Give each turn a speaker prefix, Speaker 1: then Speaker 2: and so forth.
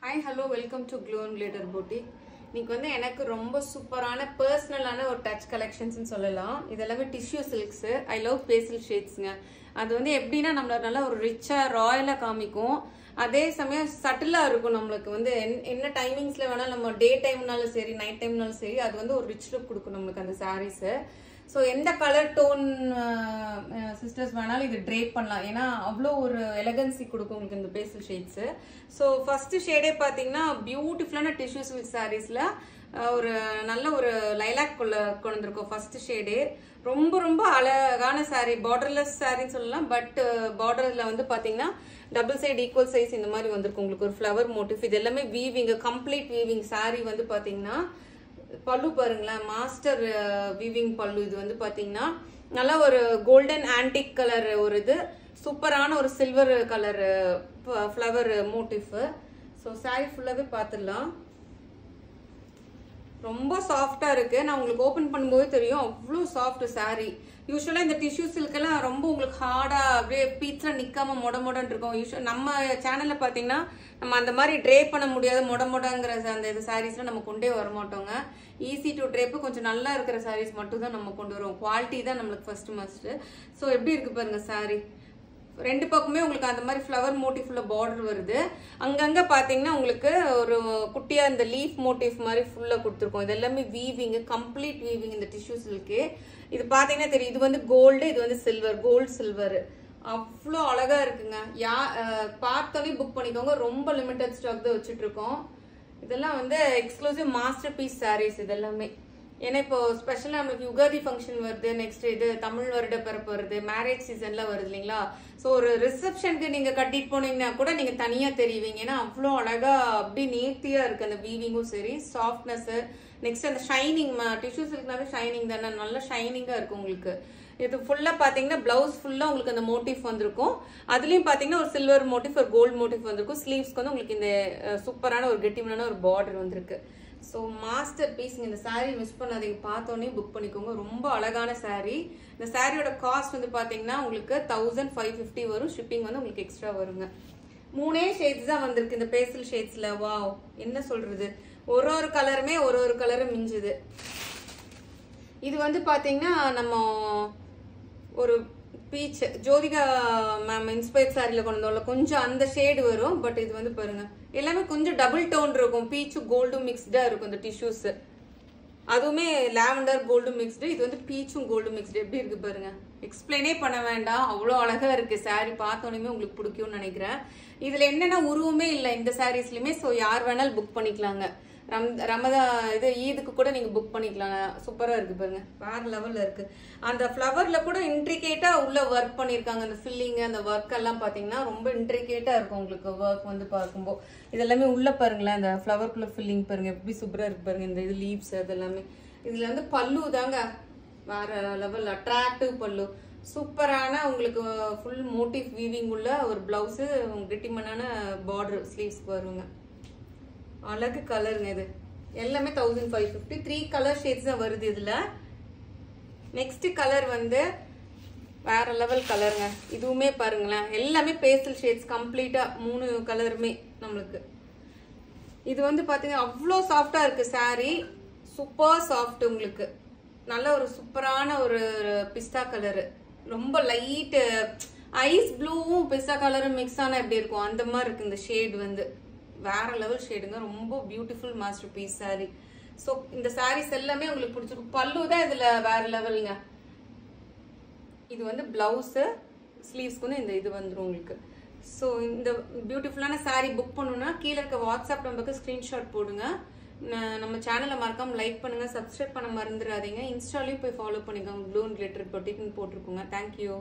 Speaker 1: Hi, hello, welcome to Glow and Glitter Boutique. இன்னைக்கு வந்து எனக்கு ரொம்ப சூப்பரான பர்சனலான ஒரு டச் கலெக்ஷன்ஸ்னு சொல்லலாம். இதெல்லாமே tissue silks. I love pastel ஷேட்ஸ்ங்க. அது வந்து எப்படின்னா நம்மள நல்லா ஒரு ரிச்சா ராயலா காமிக்கும். அதே சமயம் சட்டிலா இருக்கும். நம்மளுக்கு வந்து என்ன டைமிங்ஸ்ல வேணா நம்ம டே டைம்னாலும் சரி நைட் டைம்னாலும் சரி அது வந்து ஒரு ரிச் லுக் கொடுக்கும் நம்மளுக்கு அந்த சாரீஸ். ஸோ எந்த கலர் டோன் சிஸ்டர்ஸ் வேணாலும் இது ட்ரேப் பண்ணலாம். ஏன்னா அவ்வளோ ஒரு எலகன்சி கொடுக்கும் உங்களுக்கு இந்த பேஸ்டல் ஷேட்ஸு. ஸோ ஃபர்ஸ்ட் ஷேடே பார்த்தீங்கன்னா பியூட்டிஃபுல்லான டிஷ்யூ சில்க் சாரீஸில் ஒரு நல்ல ஒரு லைலாக் கொண்டு வந்திருக்கோம் ஃபர்ஸ்ட் ஷேடே. ரொம்ப ரொம்ப அழகான சாரீ, பார்டர்லெஸ் சாரின்னு சொல்லலாம். பட் பார்டரில் வந்து பார்த்தீங்கன்னா டபுள் சைடு ஈக்குவல் சைஸ் இந்த மாதிரி வந்திருக்கும் உங்களுக்கு ஒரு ஃப்ளவர் மோட்டிவ். இது எல்லாமே வீவிங், கம்ப்ளீட் வீவிங். சாரீ வந்து பார்த்தீங்கன்னா பல்லு பாருங்களேன், மாஸ்டர் வீவிங் பல்லு. இது வந்து பாத்தீங்கன்னா நல்லா ஒரு கோல்டன் ஆன்டிக் கலர், ஒரு இது சூப்பரான ஒரு silver colour flower motive. So sorry ஃபுல்லாவே பார்த்துடலாம். ரொம்ப சாஃப்டா இருக்கு. நான் உங்களுக்கு ஓபன் பண்ணும்போது தெரியும் அவ்வளோ சாஃப்ட் சாரி. யூஸ்வலா இந்த டிஷ்யூ சில்க் எல்லாம் ரொம்ப உங்களுக்கு ஹார்டா அப்படியே பீட்ஸ்ல நிக்காம மொடன்னு இருக்கும். யூஸ்வல் நம்ம சேனல்ல பாத்தீங்கன்னா நம்ம அந்த மாதிரி ட்ரேப் பண்ண முடியாத மொடங்கிற அந்த இது சாரீஸ்ல நம்ம கொண்டே வர மாட்டோங்க. ஈஸி டு ட்ரேப் கொஞ்சம் நல்லா இருக்கிற சாரீஸ் மட்டும் தான் நம்ம கொண்டு வருவோம். குவாலிட்டி தான் நம்மளுக்கு ஃபர்ஸ்ட் மஸ்ட். ஸோ எப்படி இருக்கு பாருங்க சாரி. ரெண்டு பக்கமே உங்களுக்கு அந்த மாதிரி ஃப்ளவர் மோட்டிவ்ல பார்டர் வருது. அங்கங்க பாத்தீங்கன்னா உங்களுக்கு ஒரு குட்டியா இந்த லீஃப் மோட்டிவ் மாதிரி ஃபுல்லா கொடுத்துருக்கோம். இது எல்லாமே வீவிங், கம்ப்ளீட் வீவிங் இந்த டிஷ்யூ சில்க்கு. இது பாத்தீங்கன்னா தெரியும், இது வந்து கோல்டு, இது வந்து சில்வர், கோல்டு சில்வர். அவ்வளோ அழகா இருக்குங்க. பார்த்தோன்னே புக் பண்ணிக்கோங்க. ரொம்ப லிமிடெட் ஸ்டாக் தான் வச்சுட்டு இருக்கோம். இதெல்லாம் வந்து எக்ஸ்க்ளூசிவ் மாஸ்டர் பீஸ் சாரீஸ் இதெல்லாமே. ஏன்னா இப்போ ஸ்பெஷலா நம்மளுக்கு யுகாதி ஃபங்க்ஷன் வருது, நெக்ஸ்ட் இது தமிழ் வருட பிறப்பு வருது, மேரேஜ் சீசன்ல வருது இல்லைங்களா. ஸோ ஒரு ரிசப்ஷனுக்கு நீங்க கட்டிட்டு போனீங்கன்னா கூட நீங்க தனியா தெரிவிங்க. ஏன்னா அவ்வளோ அழகா அப்படி நேர்த்தியா இருக்கு அந்த வீவிங்கும் சரி, சாஃப்ட்னஸ். நெக்ஸ்ட் அந்த ஷைனிங், டிஷ்யூ சில்க்னாவே ஷைனிங் தானே, நல்ல ஷைனிங்கா இருக்கு உங்களுக்கு. இது ஃபுல்லா பாத்தீங்கன்னா பிளவுஸ் ஃபுல்லா உங்களுக்கு அந்த மோட்டிவ் வந்திருக்கும். அதுலயும் பாத்தீங்கன்னா ஒரு சில்வர் மோட்டிவ், ஒரு கோல்டு மோட்டிவ் வந்திருக்கும். ஸ்லீவ்ஸ்க்கு வந்து உங்களுக்கு இந்த சூப்பரான ஒரு கெட்டிமான ஒரு பார்டர் வந்திருக்கு. So masterpiece. இந்த சாரீ மிஸ் பண்ணாதீங்க, பார்த்தோன்னே புக் பண்ணிக்கோங்க. ரொம்ப அழகான சாரீ. இந்த சாரியோட காஸ்ட் வந்து பாத்தீங்கன்னா உங்களுக்கு 1550 வரும். ஷிப்பிங் வந்து உங்களுக்கு எக்ஸ்ட்ரா வருங்க. 3 ஷேட்ஸ் தான் வந்திருக்கு இந்த பேஸ்டல் ஷேட்ஸ்ல. வாவ், என்ன சொல்றது, ஒரு கலருமே ஒரு கலரும் மிஞ்சுது. இது வந்து பாத்தீங்கன்னா நம்ம ஒரு பீச் ஜோதிகா மேம் இன்ஸ்பயர் சாரியில கொண்டு வந்தோம்ல, கொஞ்சம் அந்த ஷேடு வரும். பட் இது வந்து பாருங்க எல்லாமே கொஞ்சம் டபுள் டோன் இருக்கும். பீச்சும் கோல்டும் மிக்ஸ்டா இருக்கும் இந்த டிஷ்யூஸ். அதுவுமே லாவெண்டர் கோல்டும் மிக்ஸ்டு. இது வந்து பீச்சும் கோல்டும் மிக்ஸ்டு. எப்படி இருக்கு பாருங்க, எக்ஸ்பிளைனே பண்ண வேண்டாம், அவ்வளோ அழகா இருக்கு சாரி. பார்த்தோன்னே உங்களுக்கு பிடிக்கும்னு நினைக்கிறேன். இதுல என்னன்னா உருவமே இல்லை இந்த சாரீஸ்லயுமே. ஸோ யார் வேணாலும் புக் பண்ணிக்கலாங்க. ரமதான் இது ஈதுக்கு கூட நீங்க புக் பண்ணிக்கலாம். சூப்பரா இருக்கு பாருங்க, வேற லெவல்ல இருக்கு. அந்த ஃபிளவர்ல கூட இன்ட்ரிகேட்டா உள்ள ஒர்க் பண்ணிருக்காங்க. அந்த ஃபில்லிங், அந்த ஒர்க் எல்லாம் பாத்தீங்கன்னா ரொம்ப இன்ட்ரிகேட்டா இருக்கும் உங்களுக்கு ஒர்க் வந்து பார்க்கும்போது. இதெல்லாமே உள்ள பாருங்களேன், அந்த ஃபிளவருக்குள்ள ஃபில்லிங் பாருங்க எப்படி சூப்பரா இருக்கு பாருங்க. இந்த இது லீவ்ஸ் அதெல்லாமே. இதுல வந்து பல்லு தாங்க வேற லெவல், அட்ராக்டிவ் பல்லு. சூப்பரான உங்களுக்கு ஃபுல் மோட்டிவ் வீவிங் உள்ள ஒரு பிளவுஸ், கெட்டிமனான பார்டர் ஸ்லீவ்ஸ்க்கு வருங்க. அழகு கலருங்க. இது எல்லாமே 1550. 3 கலர் ஷேட்ஸ் தான் வருது இதுல. நெக்ஸ்ட் கலர் வந்து வேற லெவல் கலருங்க. இதுவுமே பாருங்களேன், எல்லாமே பேஸ்டல் ஷேட்ஸ் கம்ப்ளீட்டா 3 கலருமே நம்மளுக்கு. இது வந்து பாத்தீங்கன்னா அவ்வளோ சாஃப்டா இருக்கு சாரி. சூப்பர் சாஃப்ட் உங்களுக்கு. நல்ல ஒரு சூப்பரான ஒரு பிஸ்தா கலரு, ரொம்ப லைட் ஐஸ் ப்ளூவும் பிஸ்தா கலரும் மிக்ஸ் ஆனா எப்படி இருக்கும் அந்த மாதிரி இருக்கு இந்த ஷேட். வந்து வேற லெவல் ஷேடுங்க. ரொம்ப beautiful masterpiece sari. So இந்த சாரீஸ் எல்லாமே உங்களுக்கு பிடிச்சிருக்கும். பல்லு தான் இதுல வேற லெவலுங்க. இது வந்து பிளவுஸ், ஸ்லீவ்ஸ்க்கு வந்து இந்த இது வந்துடும் உங்களுக்கு. ஸோ இந்த பியூட்டிஃபுல்லான சாரி புக் பண்ணணும்னா கீழே இருக்க வாட்ஸ்அப் நம்பருக்கு ஸ்கிரீன்ஷாட் போடுங்க. நம்ம சேனலை மறக்காம லைக் பண்ணுங்க, சப்ஸ்கிரைப் பண்ண மறந்துடாதீங்க. இன்ஸ்டாலையும் போய் ஃபாலோ பண்ணிக்கோங்க. க்ளோ அண்ட் கிளிட்டர் பொட்டிக்னு போட்டிருக்கோங்க. தேங்க்யூ.